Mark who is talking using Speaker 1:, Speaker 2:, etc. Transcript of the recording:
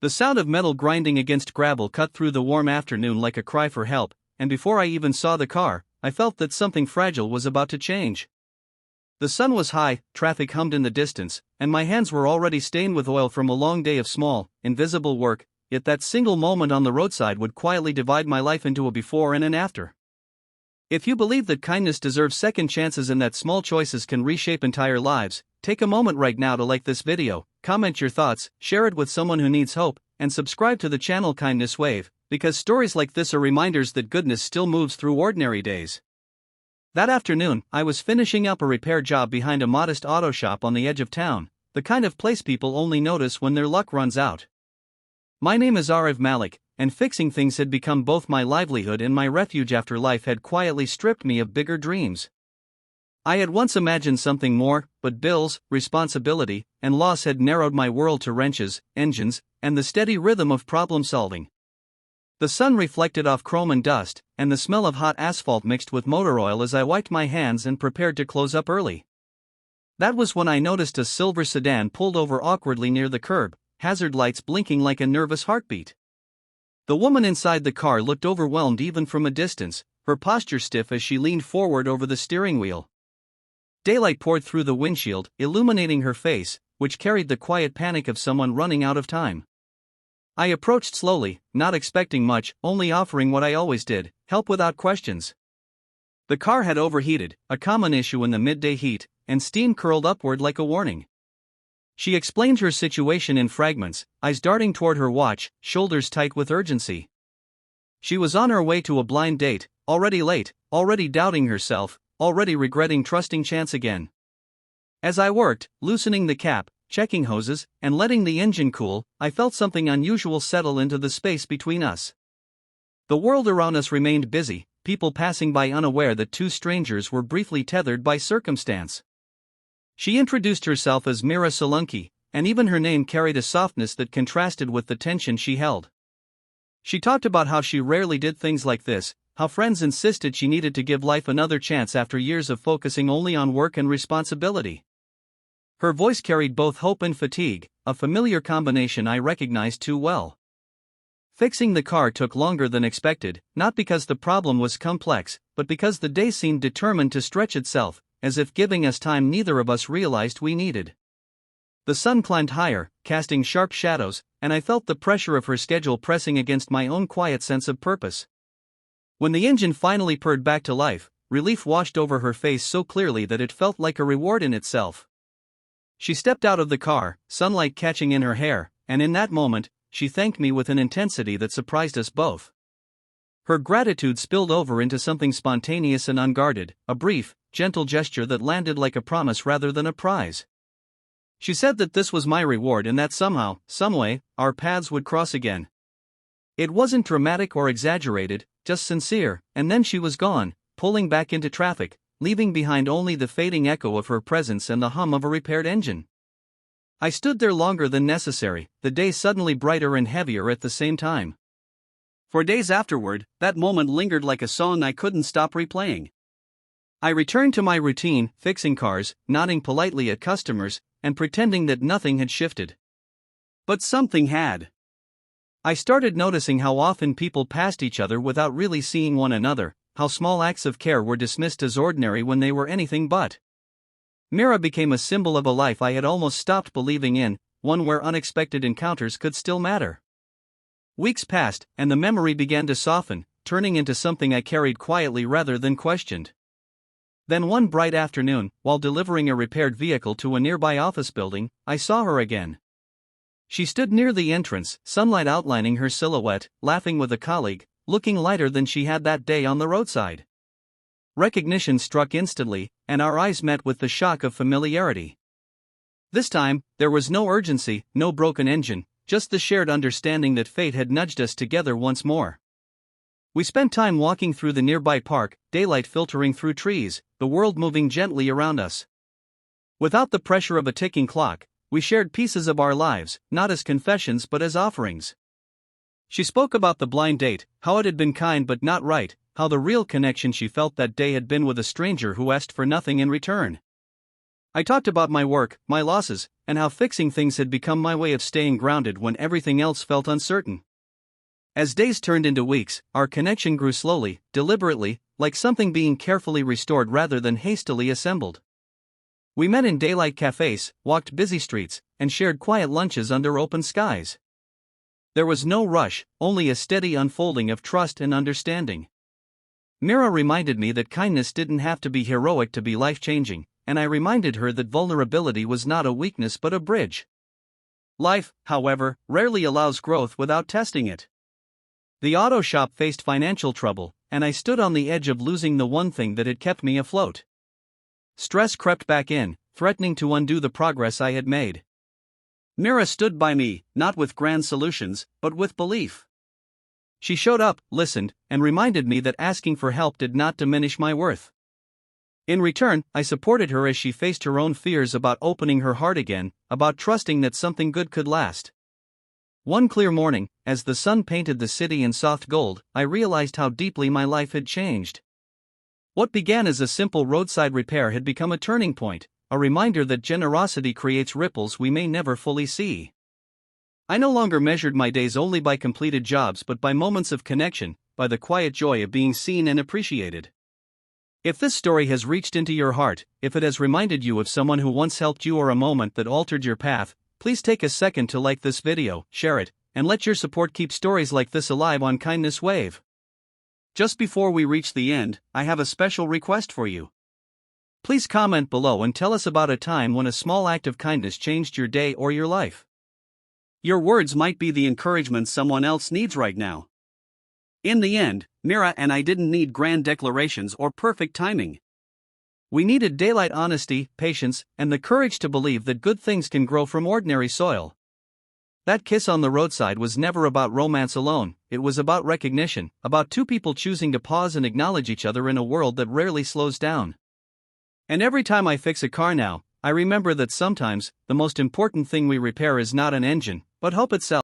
Speaker 1: The sound of metal grinding against gravel cut through the warm afternoon like a cry for help, and before I even saw the car, I felt that something fragile was about to change. The sun was high, traffic hummed in the distance, and my hands were already stained with oil from a long day of small, invisible work, yet that single moment on the roadside would quietly divide my life into a before and an after. If you believe that kindness deserves second chances and that small choices can reshape entire lives, take a moment right now to like this video, comment your thoughts, share it with someone who needs hope, and subscribe to the channel Kindness Wave, because stories like this are reminders that goodness still moves through ordinary days. That afternoon, I was finishing up a repair job behind a modest auto shop on the edge of town, the kind of place people only notice when their luck runs out. My name is Arif Malik, and fixing things had become both my livelihood and my refuge after life had quietly stripped me of bigger dreams. I had once imagined something more, but bills, responsibility, and loss had narrowed my world to wrenches, engines, and the steady rhythm of problem solving. The sun reflected off chrome and dust, and the smell of hot asphalt mixed with motor oil as I wiped my hands and prepared to close up early. That was when I noticed a silver sedan pulled over awkwardly near the curb, hazard lights blinking like a nervous heartbeat. The woman inside the car looked overwhelmed even from a distance, her posture stiff as she leaned forward over the steering wheel. Daylight poured through the windshield, illuminating her face, which carried the quiet panic of someone running out of time. I approached slowly, not expecting much, only offering what I always did, help without questions. The car had overheated, a common issue in the midday heat, and steam curled upward like a warning. She explained her situation in fragments, eyes darting toward her watch, shoulders tight with urgency. She was on her way to a blind date, already late, already doubting herself, already regretting trusting chance again. As I worked, loosening the cap, checking hoses, and letting the engine cool, I felt something unusual settle into the space between us. The world around us remained busy, people passing by unaware that two strangers were briefly tethered by circumstance. She introduced herself as Mira Solanki, and even her name carried a softness that contrasted with the tension she held. She talked about how she rarely did things like this, how friends insisted she needed to give life another chance after years of focusing only on work and responsibility. Her voice carried both hope and fatigue, a familiar combination I recognized too well. Fixing the car took longer than expected, not because the problem was complex, but because the day seemed determined to stretch itself, as if giving us time neither of us realized we needed. The sun climbed higher, casting sharp shadows, and I felt the pressure of her schedule pressing against my own quiet sense of purpose. When the engine finally purred back to life, relief washed over her face so clearly that it felt like a reward in itself. She stepped out of the car, sunlight catching in her hair, and in that moment, she thanked me with an intensity that surprised us both. Her gratitude spilled over into something spontaneous and unguarded, a brief, gentle gesture that landed like a promise rather than a prize. She said that this was my reward and that somehow, someway, our paths would cross again. It wasn't dramatic or exaggerated, just sincere, and then she was gone, pulling back into traffic, leaving behind only the fading echo of her presence and the hum of a repaired engine. I stood there longer than necessary, the day suddenly brighter and heavier at the same time. For days afterward, that moment lingered like a song I couldn't stop replaying. I returned to my routine, fixing cars, nodding politely at customers, and pretending that nothing had shifted. But something had. I started noticing how often people passed each other without really seeing one another, how small acts of care were dismissed as ordinary when they were anything but. Mira became a symbol of a life I had almost stopped believing in, one where unexpected encounters could still matter. Weeks passed, and the memory began to soften, turning into something I carried quietly rather than questioned. Then one bright afternoon, while delivering a repaired vehicle to a nearby office building, I saw her again. She stood near the entrance, sunlight outlining her silhouette, laughing with a colleague, looking lighter than she had that day on the roadside. Recognition struck instantly, and our eyes met with the shock of familiarity. This time, there was no urgency, no broken engine, just the shared understanding that fate had nudged us together once more. We spent time walking through the nearby park, daylight filtering through trees, the world moving gently around us. Without the pressure of a ticking clock, we shared pieces of our lives, not as confessions but as offerings. She spoke about the blind date, how it had been kind but not right, how the real connection she felt that day had been with a stranger who asked for nothing in return. I talked about my work, my losses, and how fixing things had become my way of staying grounded when everything else felt uncertain. As days turned into weeks, our connection grew slowly, deliberately, like something being carefully restored rather than hastily assembled. We met in daylight cafes, walked busy streets, and shared quiet lunches under open skies. There was no rush, only a steady unfolding of trust and understanding. Mira reminded me that kindness didn't have to be heroic to be life-changing, and I reminded her that vulnerability was not a weakness but a bridge. Life, however, rarely allows growth without testing it. The auto shop faced financial trouble, and I stood on the edge of losing the one thing that had kept me afloat. Stress crept back in, threatening to undo the progress I had made. Mira stood by me, not with grand solutions, but with belief. She showed up, listened, and reminded me that asking for help did not diminish my worth. In return, I supported her as she faced her own fears about opening her heart again, about trusting that something good could last. One clear morning, as the sun painted the city in soft gold, I realized how deeply my life had changed. What began as a simple roadside repair had become a turning point, a reminder that generosity creates ripples we may never fully see. I no longer measured my days only by completed jobs but by moments of connection, by the quiet joy of being seen and appreciated. If this story has reached into your heart, if it has reminded you of someone who once helped you or a moment that altered your path, please take a second to like this video, share it, and let your support keep stories like this alive on Kindness Wave. Just before we reach the end, I have a special request for you. Please comment below and tell us about a time when a small act of kindness changed your day or your life. Your words might be the encouragement someone else needs right now. In the end, Mira and I didn't need grand declarations or perfect timing. We needed daylight honesty, patience, and the courage to believe that good things can grow from ordinary soil. That kiss on the roadside was never about romance alone, it was about recognition, about two people choosing to pause and acknowledge each other in a world that rarely slows down. And every time I fix a car now, I remember that sometimes, the most important thing we repair is not an engine, but hope itself.